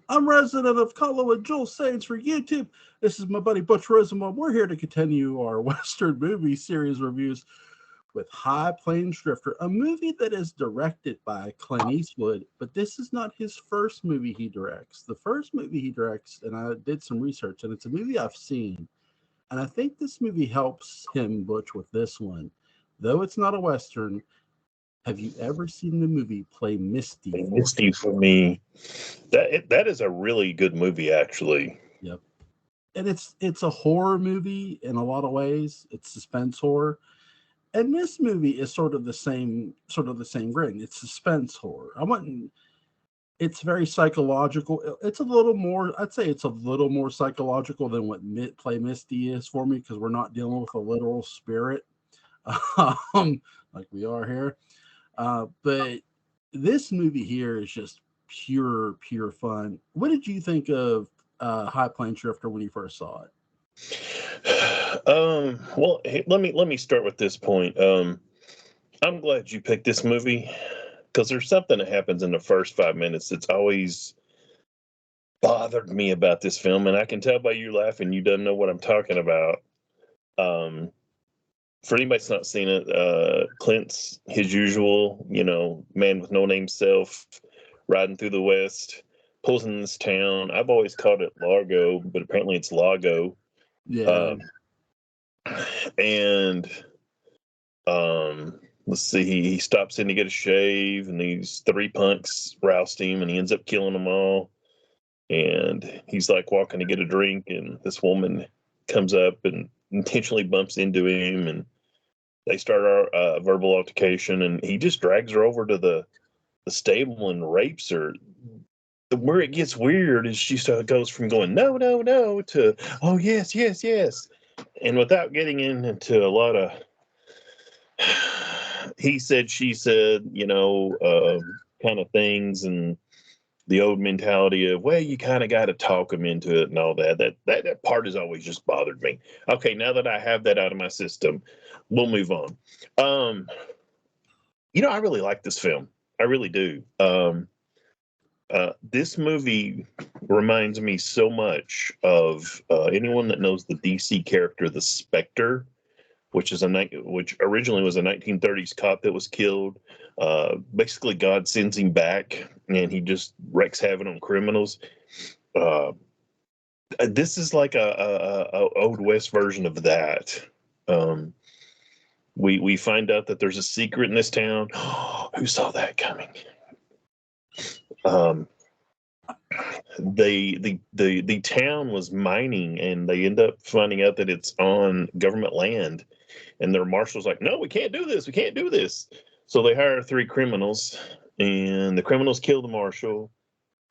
I'm resident of Collowood, Joel Saints for YouTube. This is my buddy Butch Rosenbalm. We're here to continue our Western movie series reviews with High Plains Drifter, a movie that is directed by Clint Eastwood, but this is not his first movie he directs. The first movie he directs, and I did some research, and it's a movie I've seen, and I think this movie helps him, Butch, with this one. Though it's not a Western, have you ever seen the movie Play Misty for Misty for me. That is a really good movie, actually. you? Yep. And it's a horror movie in a lot of ways. It's suspense horror. And this movie is sort of the same ring. It's suspense horror. I wouldn't It's very psychological. It's a little more, I'd say it's a little more psychological than what Play Misty is for me, because we're not dealing with a literal spirit um, like we are here. But this movie here is just pure fun. What did you think of High Plains Drifter when you first saw it? Well, hey, let me start with this point. I'm glad you picked this movie because there's something that happens in the first 5 minutes that's always bothered me about this film, and I can tell by you laughing you don't know what I'm talking about. Um, for anybody that's not seen it, Clint's his usual, man with no name self, riding through the West, pulls in this town. I've always called it Largo, but apparently it's Lago. Yeah. Um, and let's see, he stops in to get a shave, and these three punks roust him, and he ends up killing them all. And he's like walking to get a drink, and this woman comes up and intentionally bumps into him, and they start a verbal altercation, and he just drags her over to the stable and rapes her. Where it gets weird is she goes from going no, no, no to oh yes, yes, yes, and without getting into a lot of he said, she said, kind of things, and the old mentality of, well, you kind of got to talk them into it and all that. That part has always just bothered me. Okay, now that I have that out of my system, we'll move on. Um, I really like this film. I really do. This movie reminds me so much of anyone that knows the DC character, the Spectre, which originally was a 1930s cop that was killed. Basically, God sends him back, and he just wreaks havoc on criminals. Uh, this is like a old west version of that. Um, we find out that there's a secret in this town. Who saw that coming? Um, the town was mining, and they end up finding out that it's on government land, and their marshal's like, no, we can't do this, we can't do this. So they hire three criminals, and the criminals kill the marshal,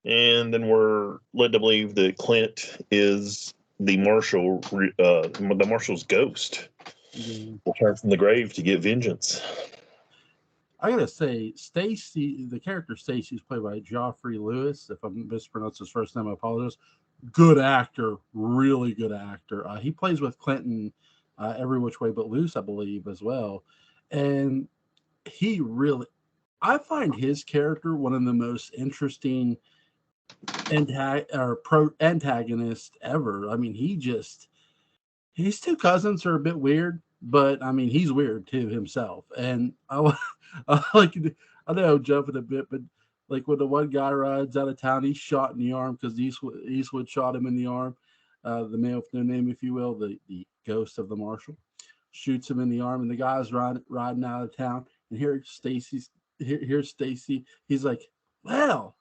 and then we're led to believe that Clint is the marshal's ghost, Yeah. returned from the grave to get vengeance. I gotta say, Stacy, the character Stacy is played by Joffrey Lewis. If I mispronounced his first name, I apologize. Good actor, really good actor. He plays with Clinton every which way but loose, I believe, as well. And he really, I find his character one of the most interesting antagonist ever. I mean, his two cousins are a bit weird, but I mean, he's weird too himself. And I like, I know I'm jumping a bit, but like when the one guy rides out of town, he's shot in the arm because Eastwood shot him in the arm. The man with no name, if you will, the ghost of the marshal, shoots him in the arm, and the guy's riding out of town. And here's Stacy. He's like, well,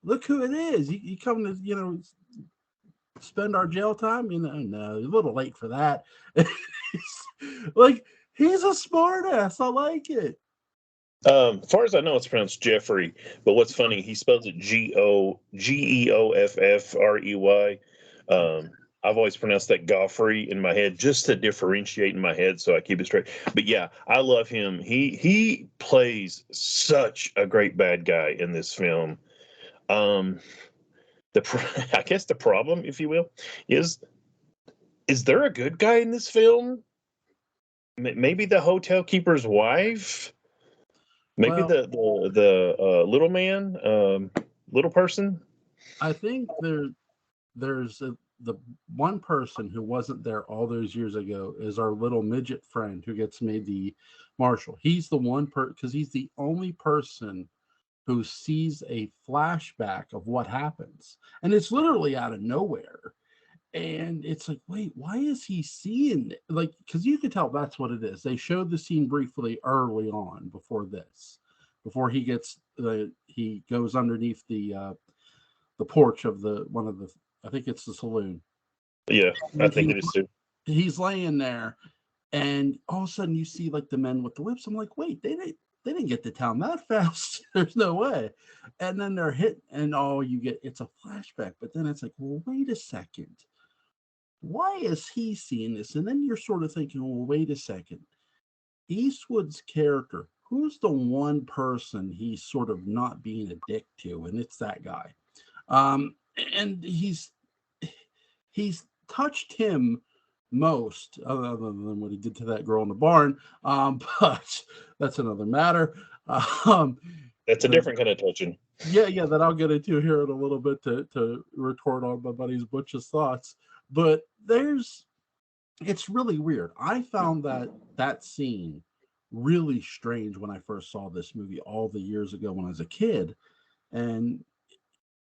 look who it is. You come to, spend our jail time? No, a little late for that. Like, he's a smart ass. I like it. As far as I know, it's pronounced Jeffrey. But what's funny, he spells it Geoffrey. I've always pronounced that Goffrey in my head just to differentiate in my head, so I keep it straight. But yeah, I love him. He plays such a great bad guy in this film. Um, I guess the problem, if you will, is there a good guy in this film? Maybe the hotel keeper's wife. Maybe Well, the little man, little person. I think the one person who wasn't there all those years ago is our little midget friend who gets made the marshal. He's the one because he's the only person who sees a flashback of what happens, and it's literally out of nowhere. And it's like, wait, why is he seeing it? Like, because you could tell that's what it is. They showed the scene briefly early on before this, before he gets he goes underneath the porch of the one of the, I think it's the saloon. Yeah, I And think it is too. he's laying there, and all of a sudden you see like the men with the whips. I'm like, wait, they didn't get to town that fast. There's no way. And then they're hit, and all you get, it's a flashback. But then it's like, well, wait a second, why is he seeing this? And then you're sort of thinking, well, wait a second, Eastwood's character, who's the one person he's sort of not being a dick to? And it's that guy. Um, and he's touched him most, other than what he did to that girl in the barn. But that's another matter. Um, That's a the, different kind of touching. yeah, that I'll get into here in a little bit to retort on my buddy's Butch's thoughts. But it's really weird. I found that scene really strange when I first saw this movie all the years ago when I was a kid. And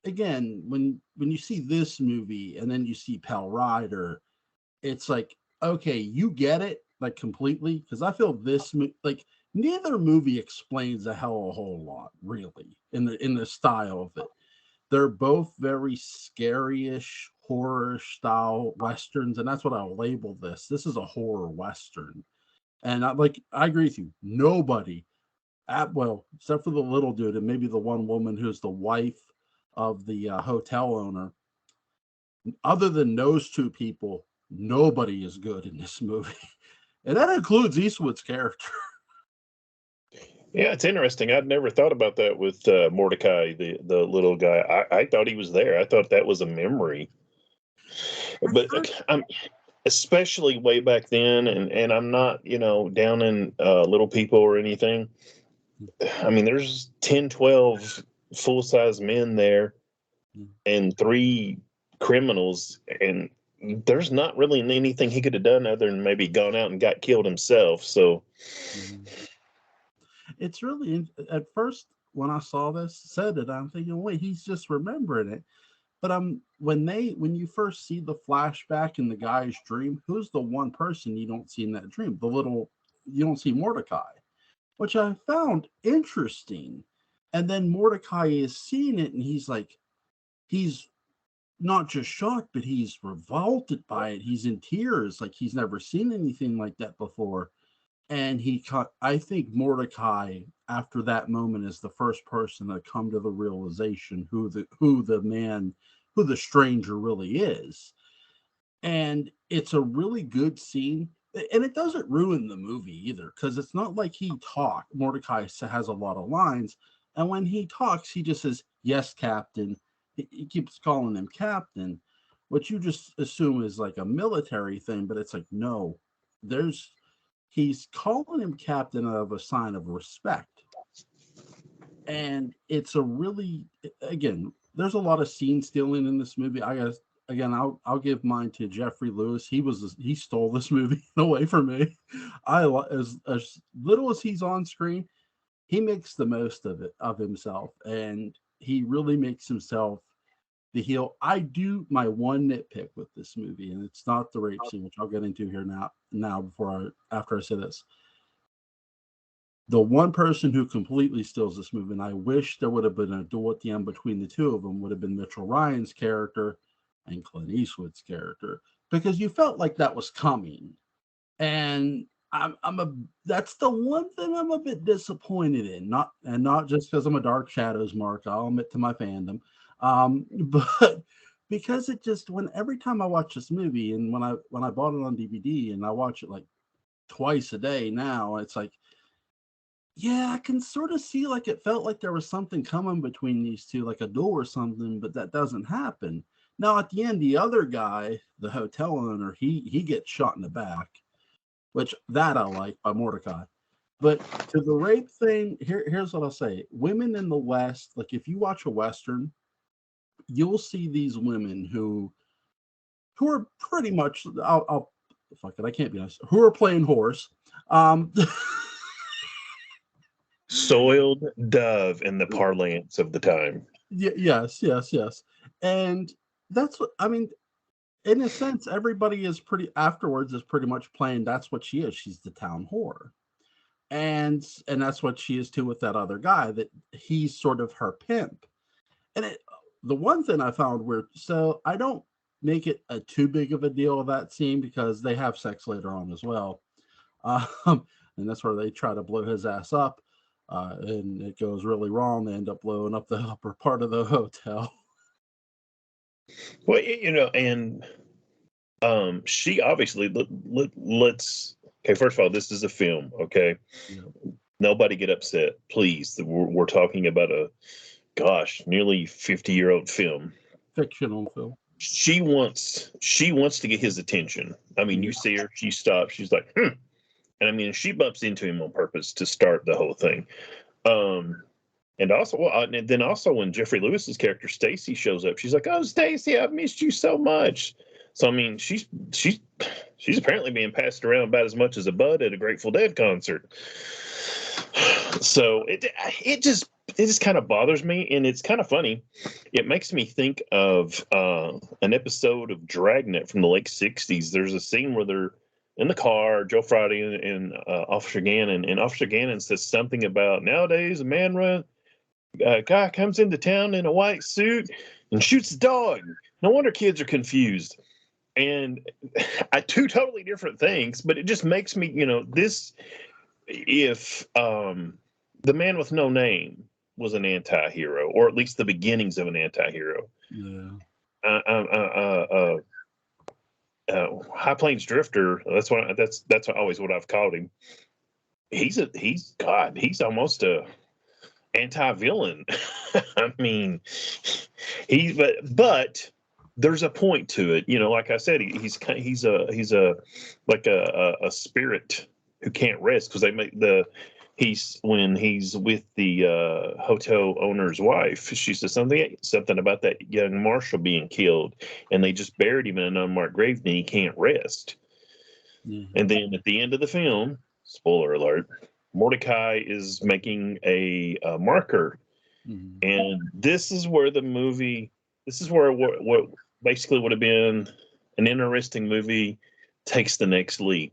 again, when you see this movie and then you see Pal Rider, it's like, okay, you get it like completely, because I feel like neither movie explains a hell of a whole lot really in the style of it. They're both very scary-ish, horror style westerns, and that's what I'll label this. This is a horror western. And I agree with you. Nobody well, except for the little dude and maybe the one woman who's the wife of the hotel owner, other than those two people, nobody is good in this movie. And that includes Eastwood's character. Yeah, it's interesting. I'd never thought about that with Mordecai, the little guy. I thought he was there. I thought that was a memory. At But first, I'm especially way back then, and I'm not, down in little people or anything. I mean, there's 10, 12 full size men there and three criminals, and there's not really anything he could have done other than maybe gone out and got killed himself. So, it's really at first when I saw this said it, I'm thinking, wait, he's just remembering it. But when you first see the flashback in the guy's dream, who's the one person you don't see in that dream? You don't see Mordecai, which I found interesting. And then Mordecai is seeing it, and he's not just shocked, but he's revolted by it. He's in tears, like he's never seen anything like that before. And I think Mordecai, after that moment, is the first person to come to the realization who the stranger really is. And it's a really good scene, and it doesn't ruin the movie either, because it's not like Mordecai has a lot of lines, and when he talks he just says, yes, captain. He keeps calling him captain, which you just assume is like a military thing, but it's like, no, there's he's calling him captain of a sign of respect. And it's a really, again, there's a lot of scene stealing in this movie. I guess again, I'll give mine to Jeffrey Lewis. He stole this movie away from me. As little as he's on screen, he makes the most of himself, and he really makes himself the heel. I do my one nitpick with this movie, and it's not the rape scene, which I'll get into here now after I say this. The one person who completely steals this movie, and I wish there would have been a duel at the end between the two of them, would have been Mitchell Ryan's character and Clint Eastwood's character, because you felt like that was coming. And that's the one thing I'm a bit disappointed in. Not just because I'm a Dark Shadows mark, I'll admit to my fandom, but because it just when every time I watch this movie, and when I bought it on DVD and I watch it like twice a day now, it's like, yeah, I can sort of see like it felt like there was something coming between these two, like a duel or something, but that doesn't happen. Now at the end, the other guy, the hotel owner, he gets shot in the back, which that I like by Mordecai. But to the rape thing, here's what I'll say: women in the West, like if you watch a Western, you'll see these women who are pretty much, I'll fuck it, I can't be honest, who are playing horse. Um, Soiled dove in the parlance of the time. yes, yes, yes. And that's what I mean. In a sense, everybody is pretty afterwards is pretty much playing. That's what she is. She's the town whore, and that's what she is too with that other guy. That he's sort of her pimp. And the one thing I found weird. So I don't make it a too big of a deal of that scene because they have sex later on as well, um, and that's where they try to blow his ass up, and it goes really wrong. They end up blowing up the upper part of the hotel. Well, and she obviously let's. Okay, first of all, this is a film. Okay, Yeah, nobody get upset, please. We're talking about a nearly 50-year-old film. fictional film. She wants to get his attention. I mean, you Yeah. see her, she stops, she's like, and I mean, she bumps into him on purpose to start the whole thing. Um, and also, and then also when Jeffrey Lewis's character Stacy shows up, she's like, "Oh, Stacy, I've missed you so much." So I mean, she's apparently being passed around about as much as a bud at a Grateful Dead concert. So it just kind of bothers me, and it's kind of funny. It makes me think of an episode of Dragnet from the late '60s. There's a scene where they're in the car, Joe Friday and Officer Gannon, and Officer Gannon says something about nowadays a guy comes into town in a white suit and shoots a dog. No wonder kids are confused. And two totally different things, but it just makes me, this if the man with no name was an anti-hero, or at least the beginnings of an anti-hero. Yeah. Uh, uh, uh, High Plains Drifter. That's always what I've called him. He's almost a anti-villain. I mean, but there's a point to it. Like I said, he's a like a spirit who can't rest because they make he's when he's with the hotel owner's wife. She says something about that young marshal being killed, and they just buried him in an unmarked grave, and he can't rest. Mhm. And then at the end of the film, spoiler alert, Mordecai is making a marker, Mhm. and this is where what basically would have been an interesting movie takes the next leap.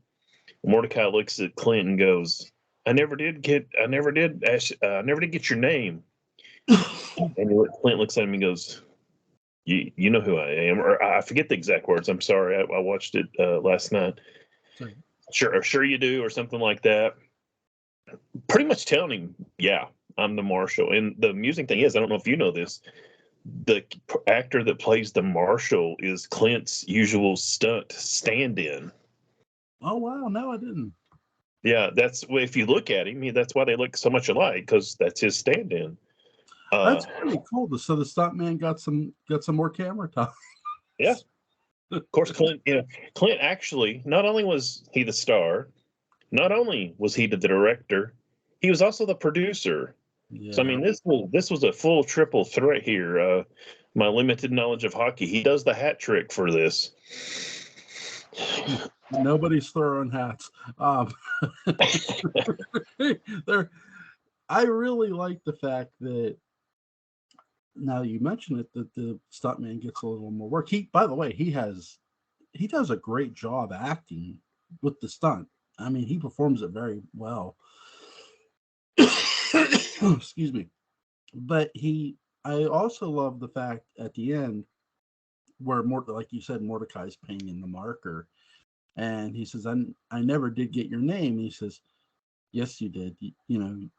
Mordecai looks at Clint and goes, I never did get your name." And Clint looks at him and goes, "You know who I am," or I forget the exact words. I'm sorry, I watched it last night. So, Sure you do, or something like that. Pretty much telling him, "Yeah, I'm the marshal." And the amusing thing is, I don't know if you know this, the actor that plays the marshal is Clint's usual stunt stand-in. oh wow, no, I didn't. Yeah, that's if you look at him, that's why they look so much alike because that's his stand-in. Uh, That's pretty cool. So the stuntman got some more camera time. yeah, of course, Clint. Clint actually not only was he the star, not only was he the director, he was also the producer. So I Yeah. mean, this was a full triple threat here. My limited knowledge of hockey, he does the hat trick for this. Nobody's throwing hats. There, I really like the fact that now you mention it that the stuntman gets a little more work. By the way, he does a great job acting with the stunt. I mean, he performs it very well. Excuse me. But I also love the fact at the end where more, like you said, Mordecai's painting the marker, and he says, I never did get your name." He says, "Yes, you did. You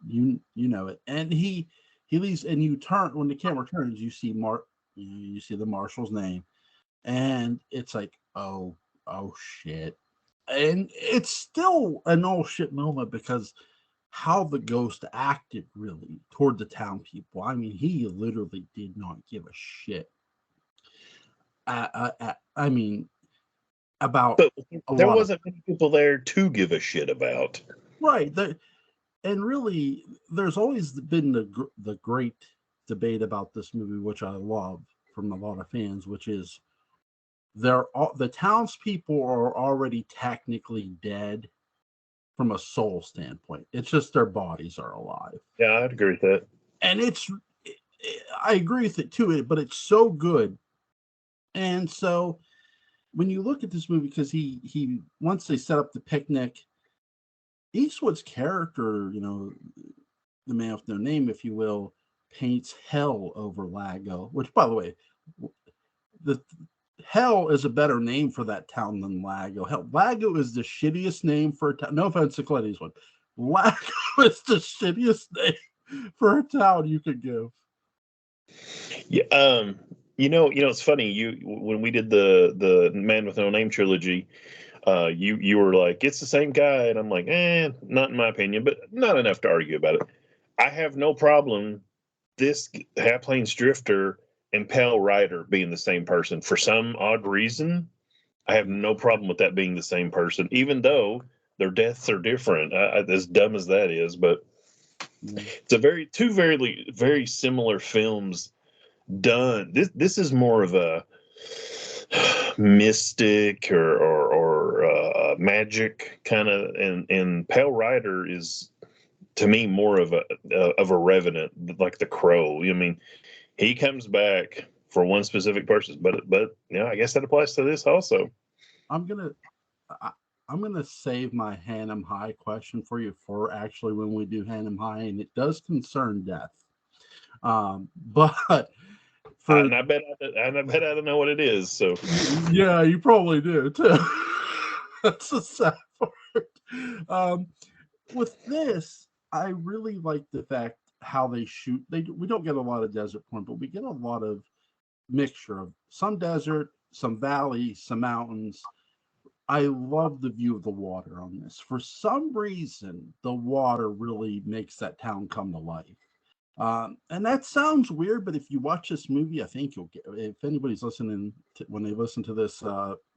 know it." And he leaves, and you turn when the camera turns, you see the marshal's name, and it's like, oh shit, and it's still an oh shit moment because how the ghost acted really toward the town people. I mean, he literally did not give a shit. I mean, about But a there lot of wasn't many people there to give a shit about. right. And really, there's always been the great debate about this movie, which I love. from a lot of fans, which is the townspeople are already technically dead from a soul standpoint. It's just their bodies are alive. Yeah, I'd agree with that. And I agree with it too, but it's so good. And so when you look at this movie, because he once they set up the picnic, Eastwood's character, the man with no name, if you will, paints hell over Lago. Which, by the way, the hell is a better name for that town than Lago. Hell, Lago is the shittiest name for a town. No offense to Clint Eastwood. Lago is the shittiest name for a town you could give. Yeah, it's funny. When we did the Man with No Name trilogy, you were like, it's the same guy, and I'm like, not in my opinion, but not enough to argue about it. I have no problem this Half Plains Drifter and Pale Rider being the same person for some odd reason. I have no problem with that being the same person, even though their deaths are different. As dumb as that is, but it's two very very similar films done. This is more of a mystic or magic kind of, and Pale Rider is to me more of a revenant, like the Crow. I mean, he comes back for one specific person, but I guess that applies to this also. I'm gonna save my Hannum High question for you for actually when we do Hannum High, and it does concern death. But and I bet I don't know what it is. So yeah, you probably do too. That's the sad part. With this, I really like the fact how they shoot. We don't get a lot of desert porn, but we get a lot of mixture of some desert, some valley, some mountains. I love the view of the water on this. For some reason, the water really makes that town come to life. And that sounds weird, but if you watch this movie, I think you'll get. If anybody's listening when they listen to this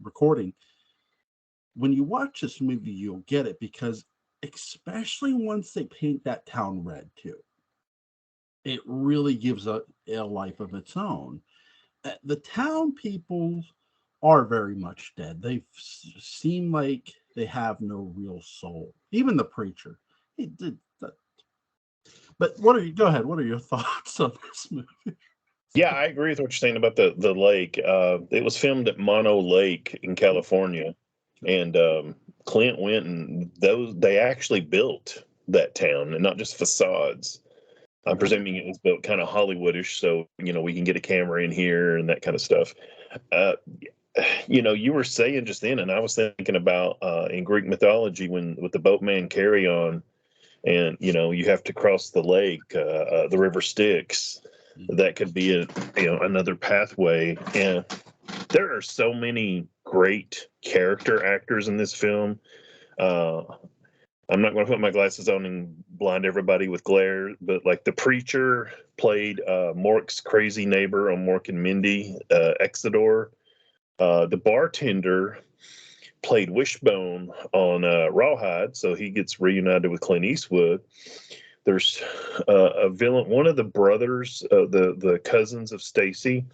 recording, when you watch this movie, you'll get it because, especially once they paint that town red too, it really gives a life of its own. The town people are very much dead. They seem like they have no real soul. Even the preacher. He did. But go ahead. What are your thoughts on this movie? yeah, I agree with what you're saying about the lake. It was filmed at Mono Lake in California, and Clint went and they actually built that town, and not just facades. I'm presuming it was built kind of Hollywoodish, so we can get a camera in here and that kind of stuff. Uh, you were saying just then, and I was thinking about in Greek mythology when with the boatman Carry On, and you have to cross the lake, the river Styx. That could be another pathway, and there are so many great character actors in this film. I'm not going to put my glasses on and blind everybody with glare, but like the preacher played Mork's crazy neighbor on Mork and Mindy, Exodore. The bartender played Wishbone on Rawhide, so he gets reunited with Clint Eastwood. There's a villain, one of the brothers, the cousins of Stacy.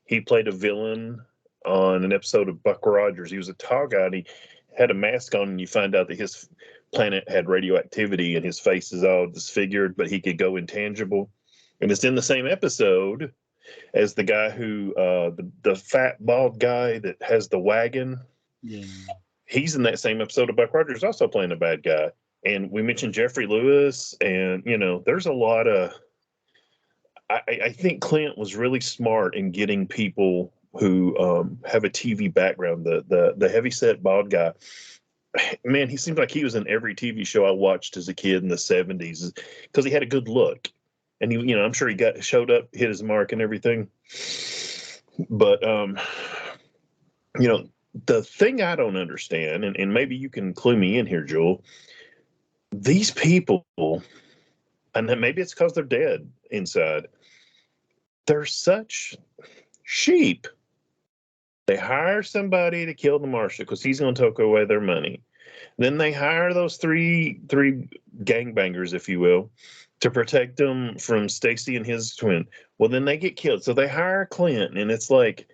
He played a villain on an episode of Buck Rogers. He was a tall guy, and he had a mask on, and you find out that his planet had radioactivity, and his face is all disfigured, but he could go intangible. And it's in the same episode as the guy who, the fat bald guy that has the wagon. Yeah. He's in that same episode of Buck Rogers, also playing a bad guy. And we mentioned Jeffrey Lewis, and there's a lot of. I think Clint was really smart in getting people who have a TV background. The heavyset bald guy, man, he seems like he was in every TV show I watched as a kid in the '70s because he had a good look, and I'm sure he showed up, hit his mark, and everything. But the thing I don't understand, and maybe you can clue me in here, Joel. These people, and then maybe it's because they're dead inside. They're such sheep. They hire somebody to kill the marshal because he's going to take away their money. Then they hire those three gangbangers, if you will, to protect them from Stacy and his twin. Well, then they get killed. So they hire Clint, and it's like,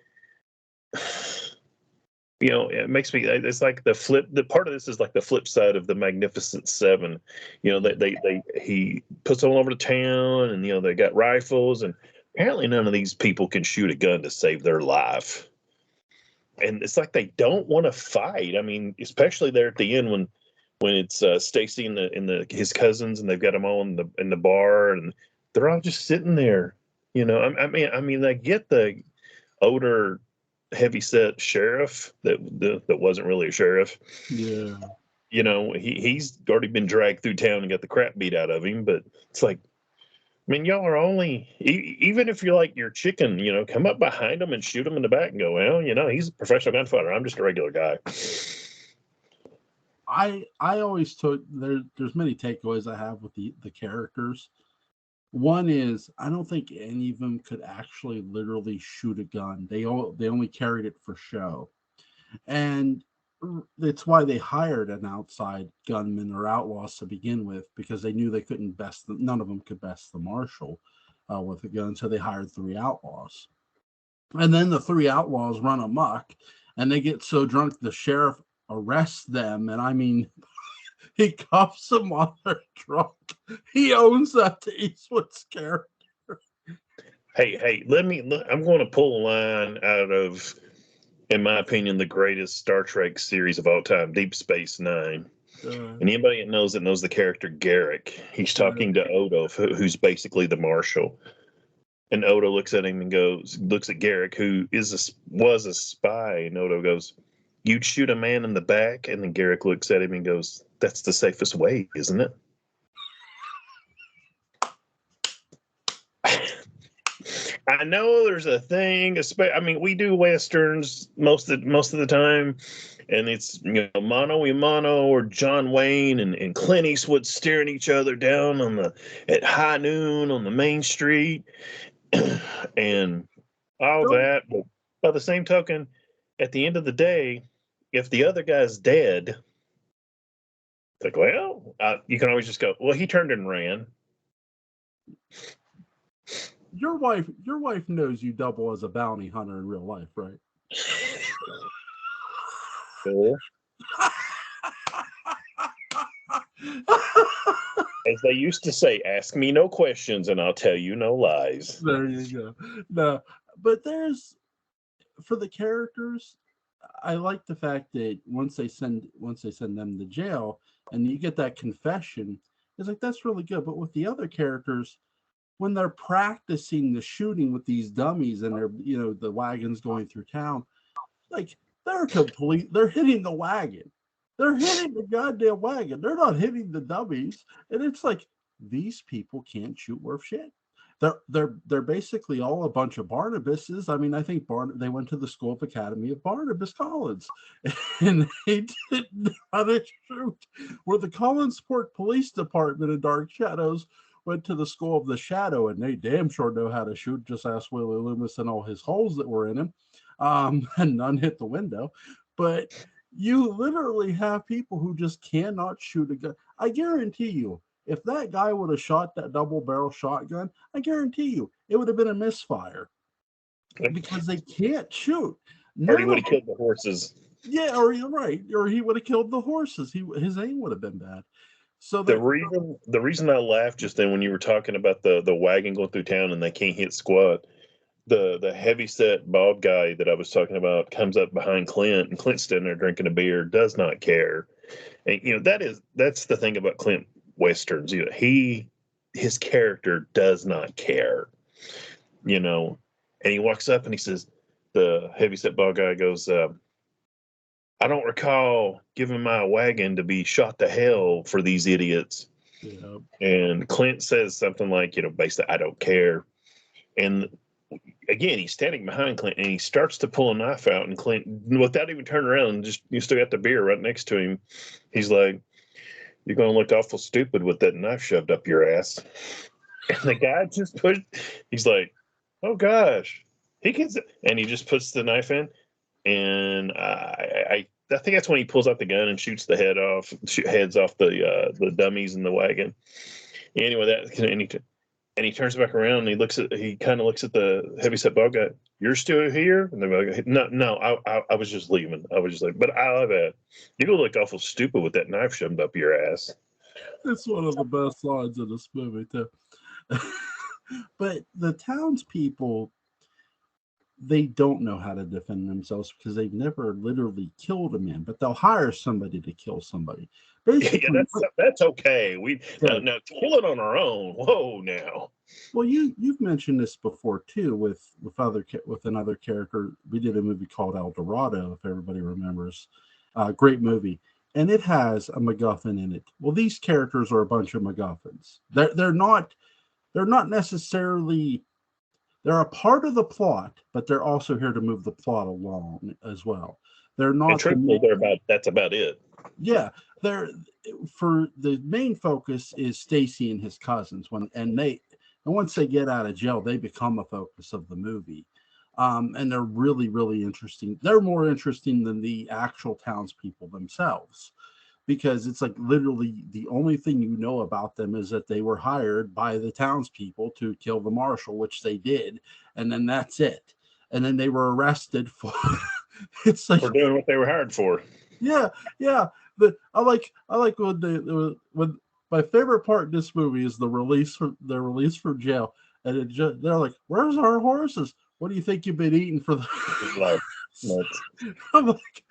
it makes me. It's like the flip. The part of this is like the flip side of the Magnificent Seven. He puts them all over the town, and they got rifles, and apparently none of these people can shoot a gun to save their life. And it's like they don't want to fight. I mean, especially there at the end when it's Stacy and his cousins, and they've got them all in the bar, and they're all just sitting there. I mean, I get the older, heavy-set sheriff that wasn't really a sheriff. Yeah. He's already been dragged through town and got the crap beat out of him. But it's like, I mean, y'all are only, even if you're like your chicken, come up behind him and shoot him in the back and go, well, he's a professional gunfighter. I'm just a regular guy. I always took there's many takeaways I have with the characters. One is I don't think any of them could actually literally shoot a gun. They only carried it for show, and it's why they hired an outside gunman or outlaws to begin with, because they knew they couldn't none of them could best the marshal with a gun, so they hired three outlaws. And then the three outlaws run amok, and they get so drunk the sheriff arrests them, and I mean, he cuffs them while they're drunk. He owns that to Eastwood's character. Hey, I'm going to pull a line out of, in my opinion, the greatest Star Trek series of all time, Deep Space Nine. And anybody that knows the character Garrick, he's talking to Odo, who's basically the marshal. And Odo looks at him and looks at Garrick, who was a spy. And Odo goes, "You'd shoot a man in the back?" And then Garrick looks at him and goes, "That's the safest way, isn't it?" I know there's a thing. I mean, we do westerns most of the time, and it's mano a mano, or John Wayne and Clint Eastwood staring each other down at high noon on the main street, and all that. But by the same token, at the end of the day, if the other guy's dead, it's like, well, you can always just go, well, he turned and ran. Your wife knows you double as a bounty hunter in real life, right? Cool. As they used to say, ask me no questions and I'll tell you no lies. There you go. No, but for the characters, I like the fact that once they send them to jail and you get that confession, it's like that's really good. But with the other characters, when they're practicing the shooting with these dummies and they're the wagons going through town, like they're hitting the wagon. They're hitting the goddamn wagon. They're not hitting the dummies. And it's like, these people can't shoot worth shit. They're basically all a bunch of Barnabases. I mean, I think they went to the School of Academy of Barnabas Collins, and they didn't know how to shoot. Where the Collinsport Police Department in Dark Shadows went to the School of the Shadow, and they damn sure know how to shoot. Just ask Willie Loomis and all his holes that were in him, and none hit the window. But you literally have people who just cannot shoot a gun. I guarantee you, if that guy would have shot that double barrel shotgun, I guarantee you it would have been a misfire because they can't shoot. Or he would have killed the horses. Yeah, or you're right, or he would have killed the horses. His aim would have been bad. So the reason I laughed just then when you were talking about the wagon going through town and they can't hit squat, the heavy set bald guy that I was talking about comes up behind Clint, and Clint's standing there drinking a beer, does not care. And that's the thing about Clint westerns. His character does not care. And he walks up and he says, the heavyset bald guy goes, "I don't recall giving my wagon to be shot to hell for these idiots." Yeah. And Clint says something like, basically, "I don't care." And again, he's standing behind Clint and he starts to pull a knife out, and Clint, without even turning around, just you still got the beer right next to him. He's like, "You're going to look awful stupid with that knife shoved up your ass." And the guy just he's like, "Oh gosh," he just puts the knife in. And I think that's when he pulls out the gun and shoots the heads off the dummies in the wagon. Anyway, and he turns back around and he kind of looks at the heavyset bald guy. You're still here? And they're like, no, I was just leaving. I was just like, but I love that. You gonna look awful stupid with that knife shoved up your ass. It's one of the best lines in this movie too. But the townspeople, they don't know how to defend themselves because they've never literally killed a man, but they'll hire somebody to kill somebody. Yeah, Basically, that's okay. We yeah. now kill it on our own. Whoa, now. Well, you've mentioned this before too with another character. We did a movie called El Dorado, if everybody remembers. Great movie, and it has a MacGuffin in it. Well, these characters are a bunch of MacGuffins. They're not necessarily they're a part of the plot, but they're also here to move the plot along as well. They're And not truthfully, that's about it. yeah, they're for the main focus is Stacy and his cousins and once they get out of jail, they become a focus of the movie. And they're really, really interesting. They're more interesting than the actual townspeople themselves because it's like literally the only thing you know about them is that they were hired by the townspeople to kill the marshal, which they did, and then that's it. And then they were arrested for. It's like For doing what they were hired for. yeah, yeah. I like when my favorite part in this movie is the release from jail, and they're like, "Where's our horses? What do you think you've been eating for the?" Like, nuts. I'm like,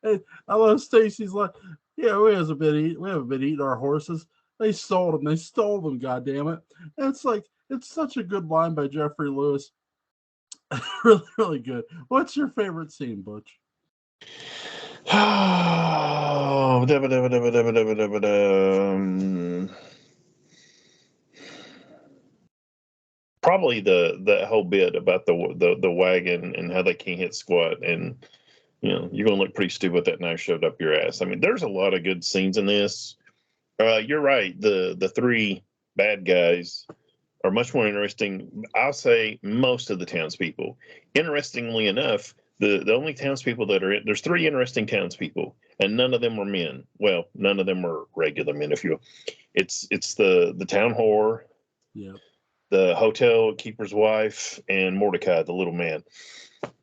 and I love Stacy's like, "Yeah, we haven't been eating our horses. They stole them. They stole them. God damn it!" And it's like it's such a good line by Jeffrey Lewis. Really, really good. What's your favorite scene, Butch? Oh, probably the whole bit about the wagon and how they can't hit squat, and you're gonna look pretty stupid with that knife shoved up your ass. I mean, there's a lot of good scenes in this. You're right. The three bad guys are much more interesting. I'll say most of the townspeople. Interestingly enough, the only townspeople that are there's three interesting townspeople, and none of them are men. Well, none of them are regular men, if you will. It's the town whore, Yeah. the hotel keeper's wife, and Mordecai, the little man.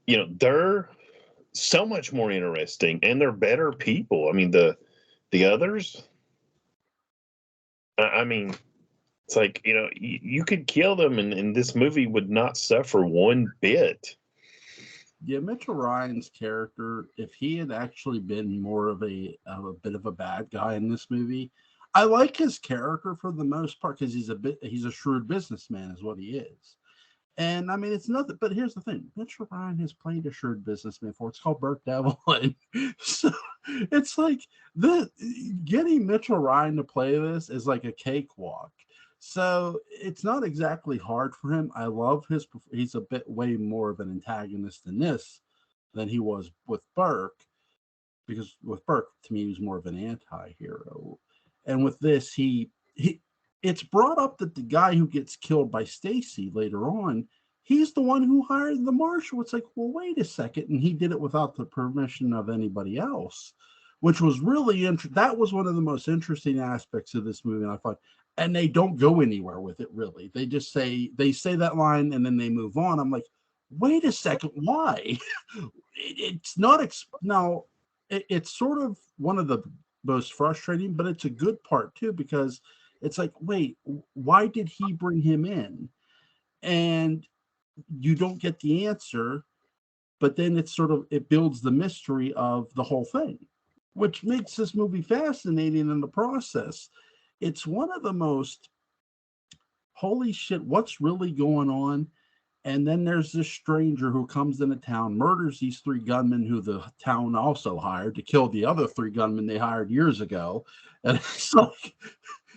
They're so much more interesting, and they're better people. I mean, the others. I mean, it's like you could kill them, and this movie would not suffer one bit. Yeah, Mitchell Ryan's character, if he had actually been more of a bit of a bad guy in this movie, I like his character for the most part because he's a shrewd businessman, is what he is. And I mean, it's nothing. But here's the thing: Mitchell Ryan has played a shrewd businessman before. It's called Burt Devlin. So it's like the getting Mitchell Ryan to play this is like a cakewalk. So it's not exactly hard for him. I love his. He's a bit way more of an antagonist in this than he was with Burke, because with Burke, to me, he was more of an anti-hero. And with this, he it's brought up that the guy who gets killed by Stacy later on, he's the one who hired the marshal. It's like, well, wait a second, and he did it without the permission of anybody else, which was really interesting. That was one of the most interesting aspects of this movie, and I thought. And they don't go anywhere with it, really. They say that line and then they move on. I'm like, wait a second, why? It's not now it's sort of one of the most frustrating, but it's a good part too because it's like, wait, why did he bring him in? And you don't get the answer, but then it builds the mystery of the whole thing, which makes this movie fascinating in the process. It's one of the most holy shit, what's really going on? And then there's this stranger who comes into town, murders these three gunmen who the town also hired to kill the other three gunmen they hired years ago. And it's like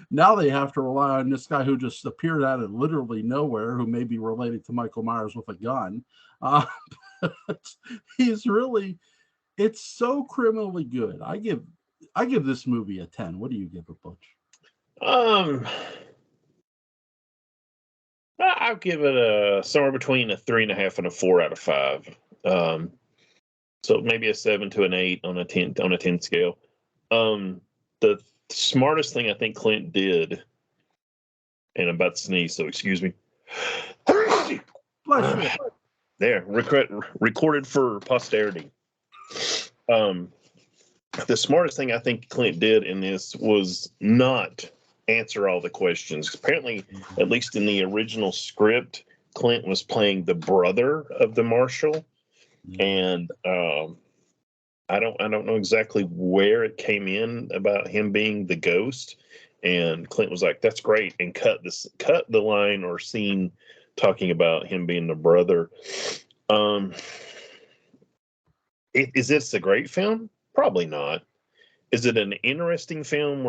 now they have to rely on this guy who just appeared out of literally nowhere, who may be related to Michael Myers with a gun. Uh, he's really, it's so criminally good. I give this movie a 10. What do you give it, Butch? Um, I'll give it a somewhere between a 3.5 and a 4 out of 5. Um, so maybe a 7 to an 8 on a 10 scale. The smartest thing I think Clint did and I'm about to sneeze, so excuse me. Bless you. There, recorded for posterity. Um, the smartest thing I think Clint did in this was not answer all the questions. Apparently, at least in the original script, Clint was playing the brother of the marshal, Yeah. and I don't know exactly where it came in about him being the ghost. And Clint was like, "That's great," and cut the line or scene talking about him being the brother. Um, is this a great film? Probably not. Is it an interesting film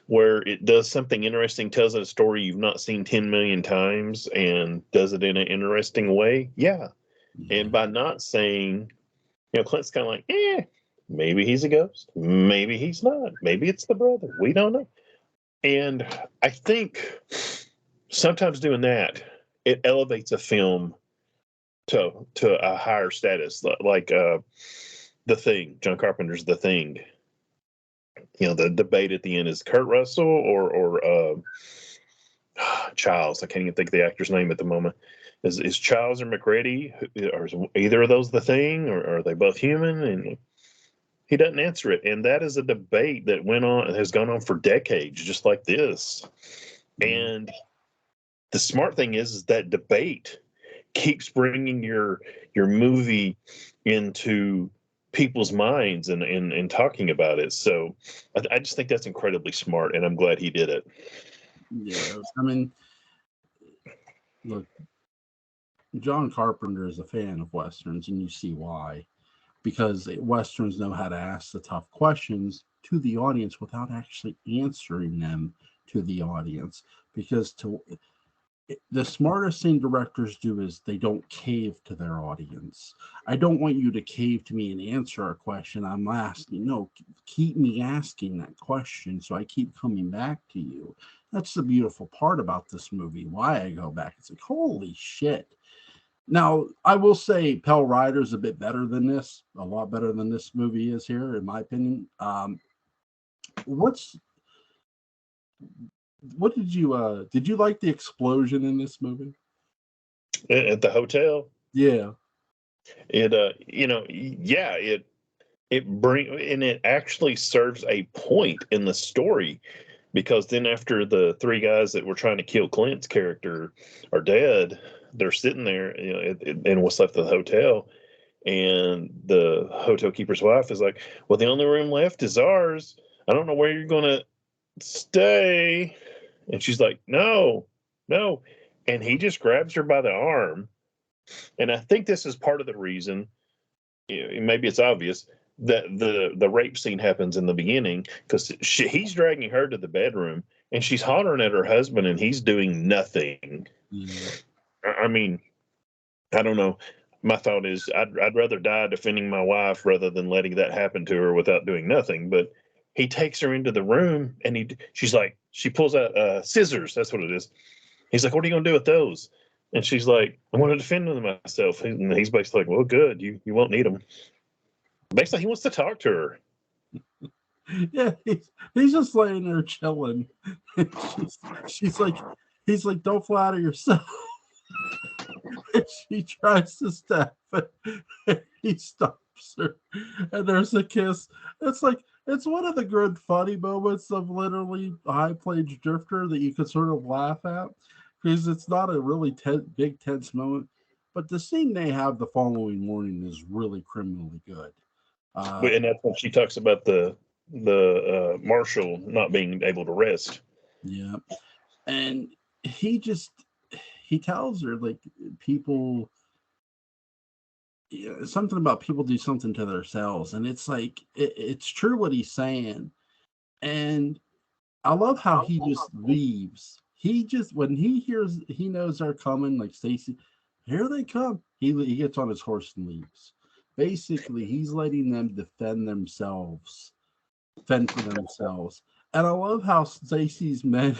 where it does something interesting, tells a story you've not seen 10 million times, and does it in an interesting way? Yeah. Yeah. And by not saying, Clint's kind of like, maybe he's a ghost, maybe he's not, maybe it's the brother. We don't know. And I think sometimes doing that, it elevates a film to a higher status, like The Thing, John Carpenter's The Thing. The debate at the end is Kurt Russell or Childs. I can't even think of the actor's name at the moment. Is Childs or McReady? Or is either of those the Thing, or are they both human? And he doesn't answer it. And that is a debate that has gone on for decades, just like this. Yeah. And the smart thing is that debate keeps bringing your movie into people's minds and talking about it. So I just think that's incredibly smart, and I'm glad he did it. Yeah. I mean, look, John Carpenter is a fan of westerns, and you see why. Because westerns know how to ask the tough questions to the audience without actually answering them to the audience. Because the smartest thing directors do is they don't cave to their audience. I don't want you to cave to me and answer a question I'm asking. No, keep me asking that question so I keep coming back to you. That's the beautiful part about this movie. Why I go back. It's like, holy shit. Now, I will say Pell Rider's a bit better than this, a lot better than this movie is here, in my opinion. What's what did you like the explosion in this movie? At the hotel, Yeah. yeah, it actually serves a point in the story, because then after the three guys that were trying to kill Clint's character are dead, they're sitting there, in what's left of the hotel, and the hotel keeper's wife is like, "Well, the only room left is ours. I don't know where you're gonna stay." And she's like, "No, no." And he just grabs her by the arm. And I think this is part of the reason, maybe it's obvious, that the rape scene happens in the beginning, because he's dragging her to the bedroom and she's hollering at her husband and he's doing nothing. Yeah. I mean, I don't know. My thought is I'd rather die defending my wife rather than letting that happen to her without doing nothing. But he takes her into the room and she pulls out scissors. That's what it is. He's like, "What are you gonna do with those?" And she's like, "I want to defend myself." And he's basically like, "Well, good. You won't need them." Basically, he wants to talk to her. Yeah, he's just laying there chilling. She's like, he's like, don't flatter yourself. And she tries to step it. And he stops her. And there's a kiss. It's like, it's one of the good funny moments of literally High Plains Drifter that you could sort of laugh at, because it's not a really big tense moment. But the scene they have the following morning is really criminally good. Uh, And that's when she talks about the marshal not being able to rest. yeah. And he just he tells her like people, something about people do something to themselves, and it's like it's true what he's saying. And I love how he just leaves. He just, when he knows they're coming, like Stacy, here they come, he gets on his horse and leaves. Basically he's letting them fend for themselves. And I love how Stacy's men,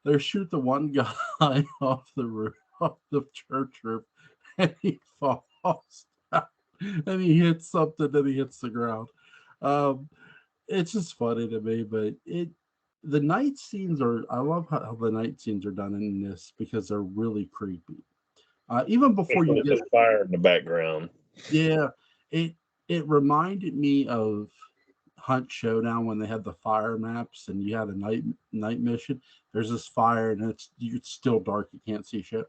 they shoot the one guy off the roof, off the church roof, and he falls down, and he hits something, and he hits the ground. Um, it's just funny to me, but the night scenes are. I love how the night scenes are done in this because they're really creepy. Even before Especially you with get, the fire in the background. yeah, it it reminded me of Hunt Showdown when they had the fire maps and you had a night mission. There's this fire and it's still dark. You can't see shit.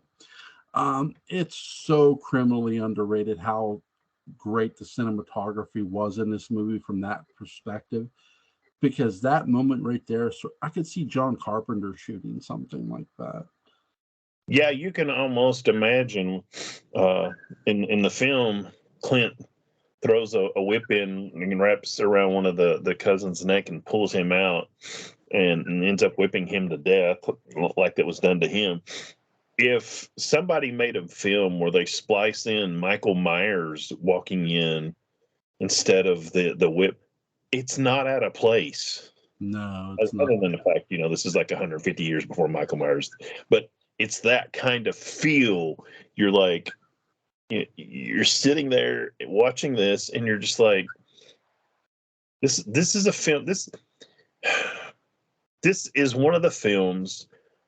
It's so criminally underrated how great the cinematography was in this movie from that perspective. Because that moment right there, so I could see John Carpenter shooting something like that. Yeah, you can almost imagine uh, in the film, Clint throws a whip in and wraps around one of the cousin's neck and pulls him out and ends up whipping him to death like that was done to him. If somebody made a film where they splice in Michael Myers walking in instead of the whip, it's not out of place. No, it's not. Other than the fact, this is like 150 years before Michael Myers, but it's that kind of feel. You're like, you're sitting there watching this, and you're just like, this is a film. This is one of the films,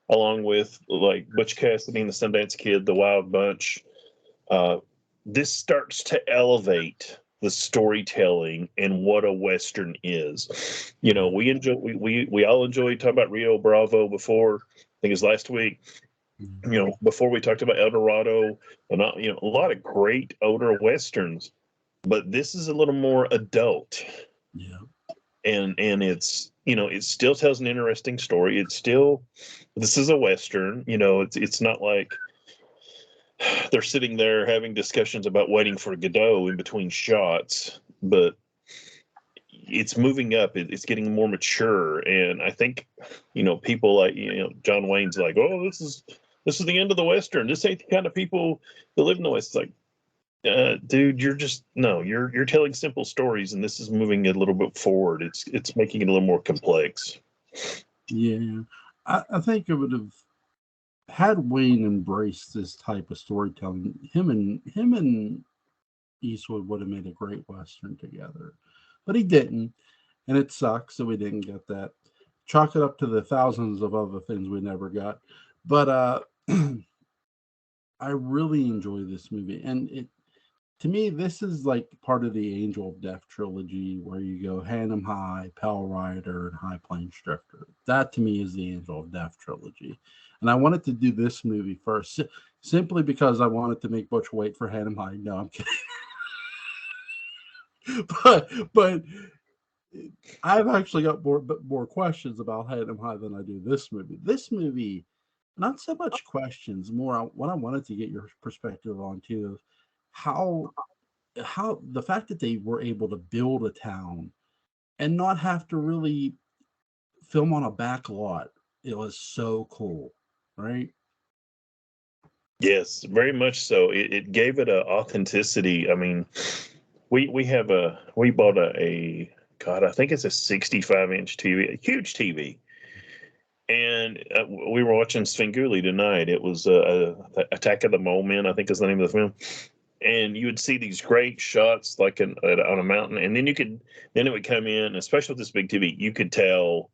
along with like Butch Cassidy and the Sundance Kid, The Wild Bunch. Uh, this starts to elevate the storytelling and what a western is. We all enjoyed talking about Rio Bravo before. I think it was last week. Before we talked about El Dorado, and a lot of great older westerns, but this is a little more adult, Yeah, and it still tells an interesting story. This is a western. It's not like they're sitting there having discussions about waiting for Godot in between shots, but it's moving up. It's getting more mature, and I think people like John Wayne's like, oh, this is the end of the western. This ain't the kind of people that live in the West. It's like, dude, you're telling simple stories, and this is moving a little bit forward. It's making it a little more complex. yeah. I think it would have had Wayne embraced this type of storytelling. Him and Eastwood would have made a great western together, but he didn't, and it sucks that we didn't get that. Chalk it up to the thousands of other things we never got, but I really enjoy this movie, and it to me, this is like part of the Angel of Death trilogy where you go Hannum High, Pell Rider, and High Plains Drifter. That to me is the Angel of Death trilogy. And I wanted to do this movie first simply because I wanted to make Butch wait for Hannum High. No, I'm kidding. but I've actually got more questions about Hannum High than I do this movie. This movie, not so much questions, more what I wanted to get your perspective on too, of how the fact that they were able to build a town and not have to really film on a back lot, it was so cool, right? Yes, very much so. It gave it a authenticity. I mean, we bought a God, I think it's a 65-inch TV, a huge TV, and we were watching Svengoolie tonight. It was Attack of the Mole Men, I think is the name of the film. And you would see these great shots like on a mountain, and then it would come in, especially with this big TV, you could tell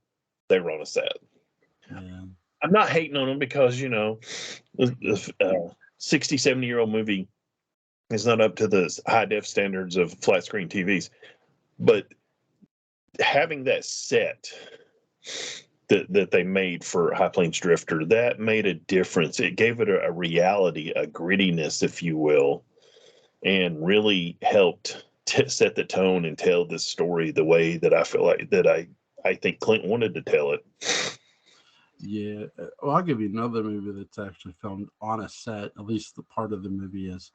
they were on a set. Yeah, I'm not hating on them because the 60, 70-year-old movie is not up to the high def standards of flat screen TVs, but having that set that they made for High Plains Drifter, that made a difference. It gave it a reality, a grittiness, if you will, and really helped set the tone and tell this story the way that I feel like that I think Clint wanted to tell it. yeah. Well, I'll give you another movie that's actually filmed on a set. At least the part of the movie is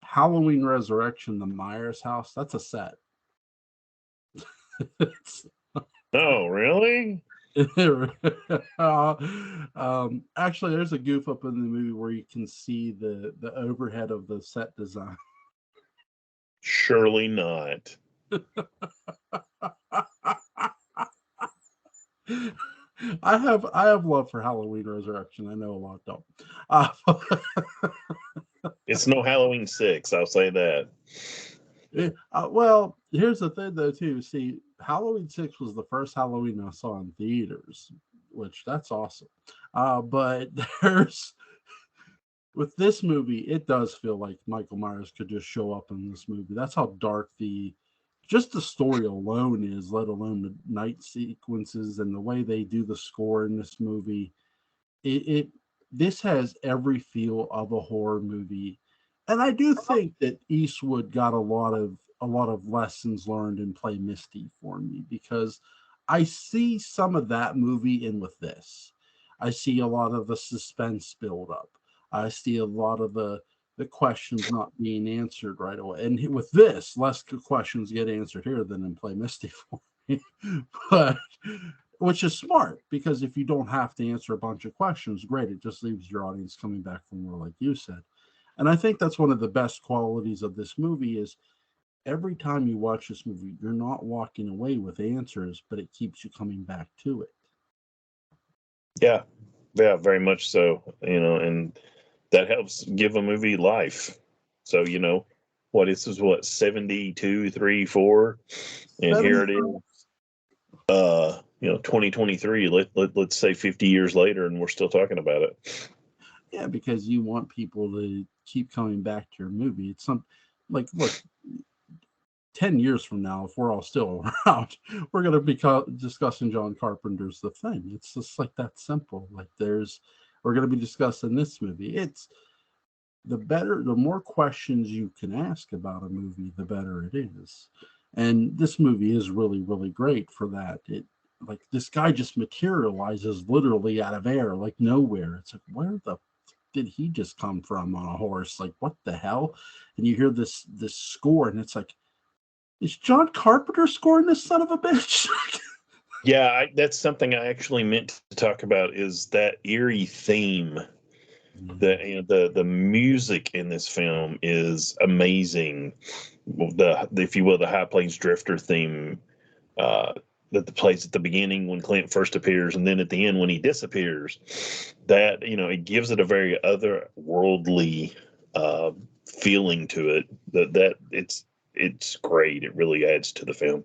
Halloween Resurrection, the Myers house. That's a set. Oh, really? Actually, there's a goof up in the movie where you can see the overhead of the set design. Surely not. I have love for Halloween Resurrection. I know a lot don't. Uh, It's no Halloween 6, I'll say that. well, here's the thing though too. See, Halloween 6 was the first Halloween I saw in theaters, which that's awesome. But there's with this movie, it does feel like Michael Myers could just show up in this movie. That's how dark the just the story alone is, let alone the night sequences and the way they do the score in this movie. It this has every feel of a horror movie, and I do think that Eastwood got a lot of lessons learned in Play Misty for me, because I see some of that movie in with this. I see a lot of the suspense build up. I see a lot of the questions not being answered right away. And with this, less questions get answered here than in Play Misty for me. But which is smart, because if you don't have to answer a bunch of questions, great. It just leaves your audience coming back for more, like you said. And I think that's one of the best qualities of this movie is every time you watch this movie, you're not walking away with answers, but it keeps you coming back to it. Yeah, yeah, very much so. And that helps give a movie life. So what this is, what, 72, 3, 4, and here it 70, is. 2023. Let's say 50 years later, and we're still talking about it. yeah, because you want people to keep coming back to your movie. It's some like look, 10 years from now, if we're all still around, we're going to be discussing John Carpenter's The Thing. It's just like that simple. Like we're going to be discussing this movie. It's the more questions you can ask about a movie, the better it is. And this movie is really, really great for that. It like this guy just materializes literally out of air, like nowhere. It's like, where the did he just come from on a horse? Like, what the hell? And you hear this score, and it's like, is John Carpenter scoring this son of a bitch? Yeah, that's something I actually meant to talk about, is that eerie theme. The music in this film is amazing. The if you will, the High Plains Drifter theme, uh, that plays at the beginning when Clint first appears, and then at the end when he disappears. That it gives it a very otherworldly uh, feeling to it. That it's great. It really adds to the film.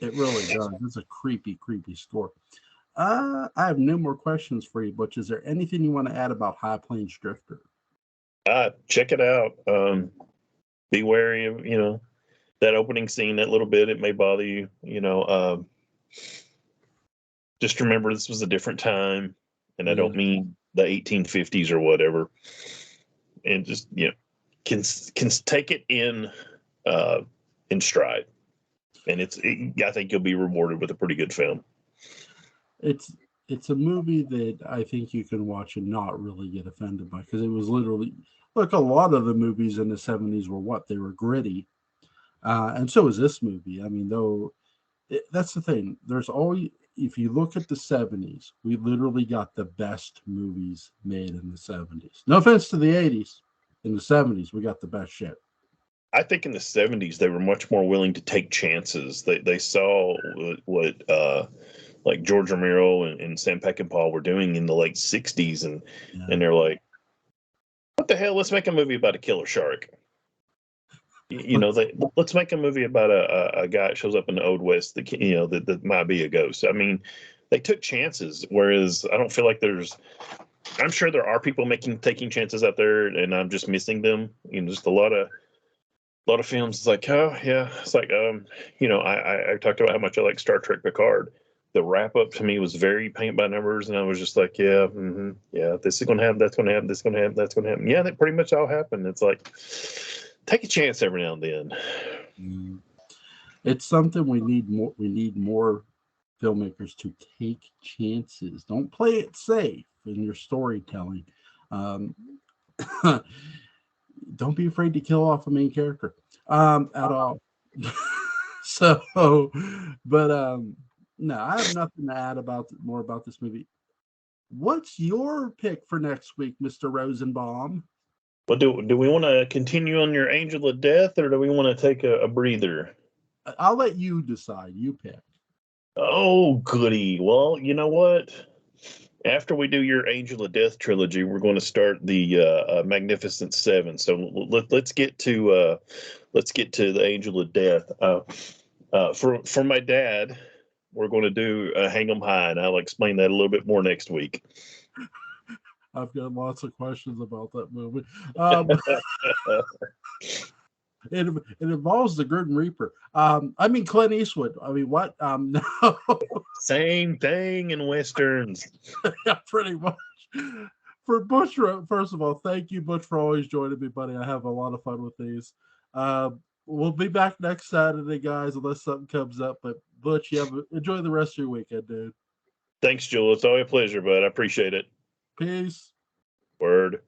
It really does. It's a creepy, creepy score. I have no more questions for you, Butch. Is there anything you want to add about High Plains Drifter? Check it out. Be wary of that opening scene. That little bit, it may bother you. Just remember this was a different time, and I Yeah. don't mean the 1850s or whatever. And just can take it uh, in stride, and I think you'll be rewarded with a pretty good film. It's it's a movie that I think you can watch and not really get offended by, because it was literally look, a lot of the movies in the 70s were what they were gritty, and so is this movie. I mean, though that's the thing. There's always if you look at the 70s, we literally got the best movies made in the 70s. No offense to the 80s, in the 70s we got the best shit. I think in the 70s they were much more willing to take chances. They saw what like George Romero and Sam Peckinpah were doing in the late 60s, Yeah. and they're like, what the hell? Let's make a movie about a killer shark. Let's make a movie about a guy that shows up in the Old West that that might be a ghost. I mean, they took chances, whereas I don't feel like there's. I'm sure there are people taking chances out there, and I'm just missing them. Just a lot of films. It's like, oh yeah, it's like I talked about how much I like Star Trek Picard. The wrap up to me was very paint by numbers, and I was just like, yeah, yeah, this is gonna happen, that's gonna happen, this is gonna happen, that's gonna happen. Yeah, that pretty much all happened. It's like, take a chance every now and then. Mm. It's something we need more. We need more filmmakers to take chances. Don't play it safe in your storytelling. Um, don't be afraid to kill off a main character at all. So, but no, I have nothing to add about more about this movie. What's your pick for next week, Mr. Rosenbaum? But do we want to continue on your Angel of Death, or do we want to take a breather? I'll let you decide. You pick. Oh, goody. Well, you know what? After we do your Angel of Death trilogy, we're going to start the Magnificent Seven. So let's get to the Angel of Death. For my dad, we're going to do Hang 'em High, and I'll explain that a little bit more next week. I've got lots of questions about that movie. It, it involves the Grim Reaper. I mean Clint Eastwood. I mean what? No, Same thing in westerns. yeah, pretty much. For Butch, first of all, thank you, Butch, for always joining me, buddy. I have a lot of fun with these. Uh, we'll be back next Saturday, guys, unless something comes up. But Butch, enjoy the rest of your weekend, dude. Thanks, Joel. It's always a pleasure, bud. I appreciate it. Peace. Word.